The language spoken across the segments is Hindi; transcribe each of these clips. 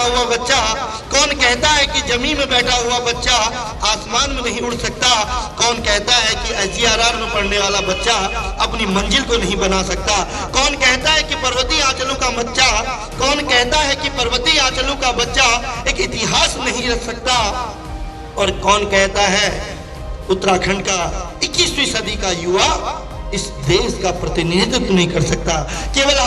बैठा हुआ बच्चा, कौन कहता है कि जमीन में बैठा हुआ बच्चा आसमान में नहीं उड़ सकता, कौन कहता है कि SGRR में पढ़ने वाला बच्चा अपनी मंजिल को नहीं बना सकता, कौन कहता है कि पर्वतीय आंचलों का बच्चा, कौन कहता है कि पर्वतीय आंचलों का बच्चा एक इतिहास नहीं रख सकता, और कौन कहता है उत्तराखंड का 21वीं सदी का युवा इस देश का प्रतिनिधित्व नहीं कर सकता। केवल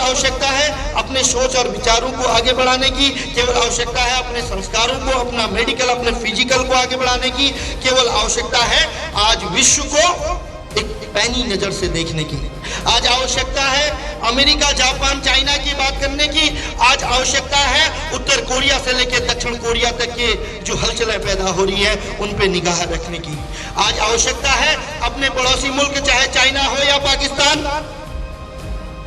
आवश्यकता है अपने सोच और विचारों को आगे बढ़ाने की, केवल आवश्यकता है अपने संस्कारों को, अपना मेडिकल, अपने फिजिकल को आगे बढ़ाने की, केवल आवश्यकता है आज विश्व को एक पैनी नजर से देखने की, आज आवश्यकता है अमेरिका, जापान, चाइना की बात करने की, आज आवश्यकता है उत्तर कोरिया से लेकर दक्षिण कोरिया तक के जो हलचलें पैदा हो रही है उन पे निगाह रखने की, आज आवश्यकता है अपने पड़ोसी मुल्क चाहे चाइना हो या पाकिस्तान,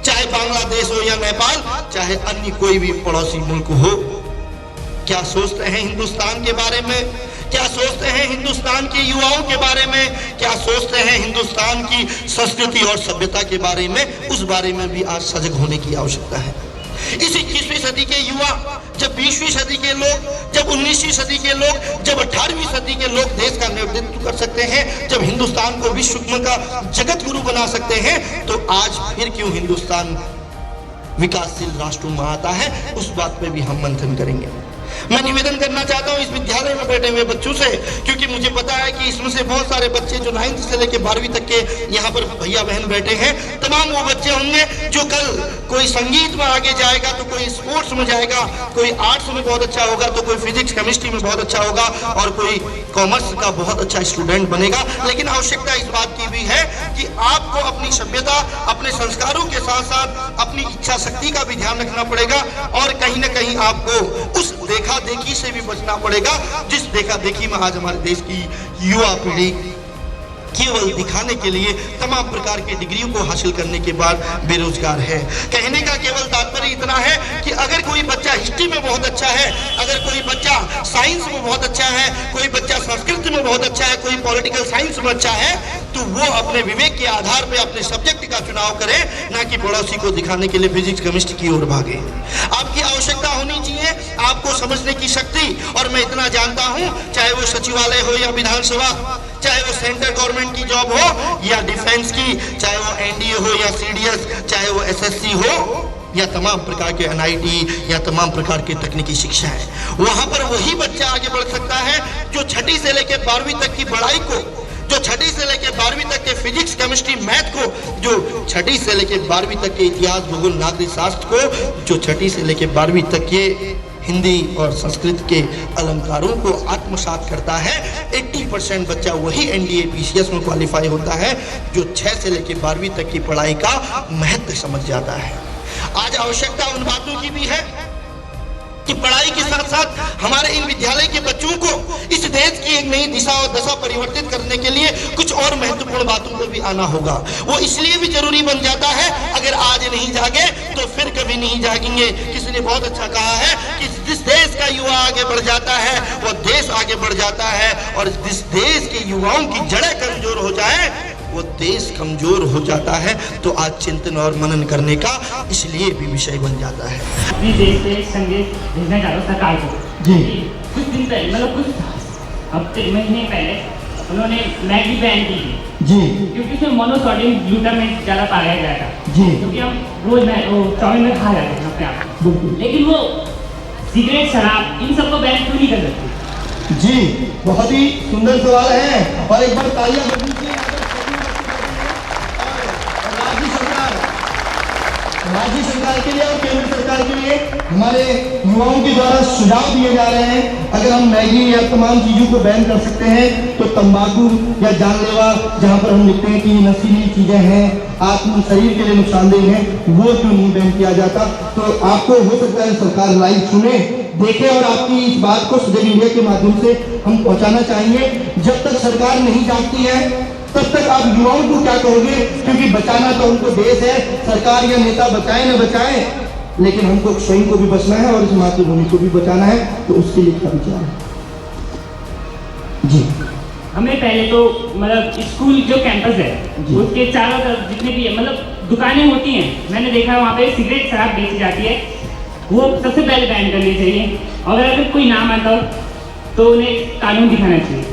चाहे बांग्लादेश हो या नेपाल, चाहे अन्य कोई भी पड़ोसी मुल्क हो, क्या सोचते हैं हिंदुस्तान के बारे में, क्या सोचते हैं हिंदुस्तान के युवाओं के बारे में, क्या सोचते हैं हिंदुस्तान की संस्कृति और सभ्यता के बारे में, उस बारे में भी आज सजग होने की आवश्यकता है। इस 21वीं सदी के युवा, जब 20वीं सदी के लोग, जब 19वीं सदी के लोग, जब 18वीं सदी के लोग देश का नेतृत्व कर सकते हैं, जब हिंदुस्तान को विश्व का जगत गुरु बना सकते हैं, तो आज फिर क्यों हिंदुस्तान विकासशील राष्ट्रों में आता है, उस बात पे भी हम मंथन करेंगे। मैं निवेदन करना चाहता हूं इस विद्यालय में बैठे हुए बच्चों से, क्योंकि मुझे पता है कि इसमें से बहुत सारे बच्चे जो 9th से लेकर 12वीं तक के यहाँ पर भैया बहन बैठे हैं, तमाम वो बच्चे होंगे जो कल कोई संगीत में आगे जाएगा, तो कोई स्पोर्ट्स में जाएगा, कोई आर्ट्स में बहुत अच्छा होगा, तो कोई फिजिक्स केमिस्ट्री में बहुत अच्छा होगा, और कोई कॉमर्स का बहुत अच्छा स्टूडेंट बनेगा। लेकिन आवश्यकता इस बात की भी है कि आपको अपनी सभ्यता, अपने संस्कारों के साथ साथ अपनी इच्छा शक्ति का भी ध्यान रखना पड़ेगा, और कहीं ना कहीं आपको उस देखा देखी से भी बचना पड़ेगा, जिस देखा देखी में आज हमारे देश की युवा पीढ़ी केवल दिखाने के लिए तमाम प्रकार की डिग्रियों को हासिल करने के बाद बेरोजगार है। कहने का केवल तात्पर्य इतना है कि अगर कोई बच्चा हिस्ट्री में बहुत अच्छा है, अगर कोई बच्चा साइंस में बहुत अच्छा है, कोई बच्चा संस्कृत में बहुत अच्छा है, कोई पॉलिटिकल साइंस में अच्छा है, तो वो अपने विवेक के आधार पर अपने सब्जेक्ट का चुनाव करे, ना कि पड़ोसी को दिखाने के लिए फिजिक्स केमिस्ट्री की ओर भागे। आपकी आवश्यकता होनी चाहिए आपको समझने की शक्ति, और मैं इतना जानता हूं, चाहे वो सचिवालय हो या विधानसभा, चाहे वो सेंट्रल गवर्नमेंट की जॉब हो या डिफेंस की, चाहे वो NDA हो या CDS, चाहे वो SSC हो या तमाम प्रकार के NIT या तमाम प्रकार की तकनीकी शिक्षा है, वहां पर वही बच्चा आगे बढ़ सकता है जो 6ठी से लेकर 12वीं तक की पढ़ाई को, जो 6ठी से लेकर 12वीं तक के फिजिक्स केमिस्ट्री मैथ को, जो 6ठी से लेकर 12वीं तक के इतिहास भूगोल नागरिक शास्त्र को, जो 6ठी से लेकर 12वीं तक के हिंदी और संस्कृत के अलंकारों को आत्मसात करता है। 80% बच्चा वही NDA PCS में क्वालिफाई होता है जो 6 से लेकर 12वीं तक की पढ़ाई का महत्व समझ जाता है। आज आवश्यकता उन बातों की भी है कि पढ़ाई के साथ साथ हमारे इन विद्यालय के बच्चों को इस देश की एक नई दिशा और दशा परिवर्तित करने के लिए कुछ और महत्वपूर्ण बातों पर भी आना होगा। वो इसलिए भी जरूरी बन जाता है, अगर आज नहीं जागे तो फिर कभी नहीं जागेंगे। किसी ने बहुत अच्छा कहा है कि जिस देश का युवा आगे बढ़ जाता है वो देश आगे बढ़ जाता है, और जिस देश के युवाओं की जड़ें कमजोर हो जाए वो देश कमजोर हो जाता है। तो आज चिंतन और मनन करने का इसलिए भी विषय बन जाता है। अपने देश से संदेश भेजना चाहता हूँ सरकार को जी। कुछ दिन पहले, मतलब कुछ हफ्ते महीने पहले उन्होंने मैगी बैन की थी जी, क्योंकि उसमें मोनोसोडियम ग्लूटामेट ज़्यादा पाया गया था जी, क्योंकि हम रोज चाउमीन में खा जाते हैं अपने आप, लेकिन वो सिगरेट, शराब, इन सबको बैन क्यों नहीं कर सकते जी? बहुत ही सुंदर सवाल है, और एक बार तालियां बजनी चाहिए राज्य सरकार के लिए और केंद्र सरकार के लिए। हमारे युवाओं के द्वारा सुझाव दिए जा रहे हैं, अगर हम मैगी या तमाम चीज़ों को बैन कर सकते हैं तो तंबाकू या जानलेवा, जहाँ पर हम लिखते हैं कि नशीली चीज़ें हैं, आत्म शरीर के लिए नुकसानदेह हैं, वो क्यों नहीं बैन किया जाता? तो आपको हो सकता है सरकार लाइव सुने, देखे, और आपकी इस बात को सजग इंडिया के माध्यम से हम पहुँचाना चाहेंगे। जब तक सरकार नहीं जागती है तब तक आप युवाओं को क्या कहोगे? क्योंकि बचाना तो उनको देश है, सरकार या नेता बचाए न बचाए, लेकिन हमको स्वयं को भी बचना है और इस मातृभूमि को भी बचाना है, तो उसके लिए क्या विचार है जी? हमें पहले तो मतलब स्कूल जो कैंपस है उसके चारों तरफ जितने भी मतलब दुकानें होती हैं, मैंने देखा है वहाँ पे सिगरेट, शराब बेची जाती है, वो सबसे पहले बैन करनी चाहिए। और अगर कोई ना मानता हो तो उन्हें कानून दिखाना चाहिए।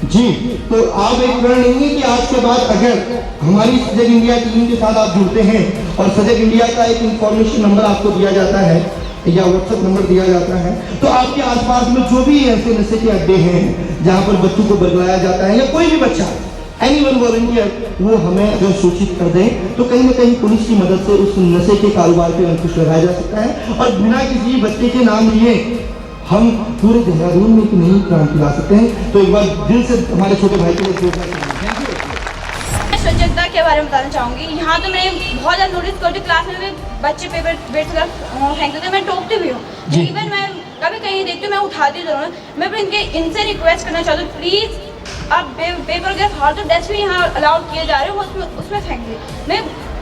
जी, तो आप एक प्रण लेंगे कि आज के बाद अगर हमारी सजग इंडिया टीम के साथ आप जुड़ते हैं और सजग इंडिया का एक इंफॉर्मेशन नंबर आपको दिया जाता है या व्हाट्सएप नंबर दिया जाता है, तो आपके आसपास में जो भी ऐसे नशे के अड्डे हैं जहां पर बच्चों को बरगलाया जाता है या कोई भी बच्चा, एनीवन वॉलंटियर, वो हमें अगर सूचित कर दें तो कहीं ना कहीं पुलिस की मदद से उस नशे के कारोबार पे अंकुश लगाया जा सकता है और बिना किसी बच्चे के नाम लिए हम पूरे देहरादून में एक नई क्रांति ला सकते हैं। तो एक बार दिल से हमारे छोटे भाई के लिए मैं सजगता के बारे में बताना चाहूँगी। यहाँ तो मैं बहुत ज़्यादा नोटिस करती हूँ, क्लास में भी बच्चे पेपर बेट फेंकते थे, मैं टोकती भी हूँ। इवन मैं कभी कहीं देखती हूँ, मैं उठाती जरूर। मैं फिर इनसे रिक्वेस्ट करना चाहती हूँ, प्लीज़ आप पेपर अगर फाड़ तो डस्ट भी यहाँ अलाउड किए जा रहे हो, वो उसमें फेंक दी। मैं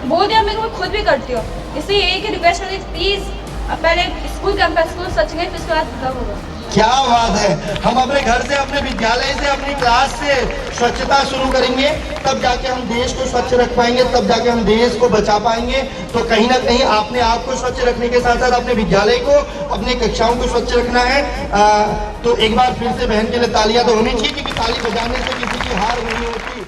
बोल दिया, मैं खुद भी करती हूँ। इसलिए एक रिक्वेस्ट करती हूँ, प्लीज़ पहले स्कूल कैंपस को सचेंगे, फिर उसके बाद तब होगा। क्या बात है। हम अपने घर से, अपने विद्यालय से, अपनी क्लास से स्वच्छता शुरू करेंगे, तब जाके हम देश को स्वच्छ रख पाएंगे, तब जाके हम देश को बचा पाएंगे। तो कहीं ना कहीं आपने आप को स्वच्छ रखने के साथ साथ अपने विद्यालय को, अपनी कक्षाओं को स्वच्छ रखना है। तो एक बार फिर से बहन के लिए तालियां तो होनी चाहिए, क्योंकि ताली बजाने से किसी की हार नहीं होती।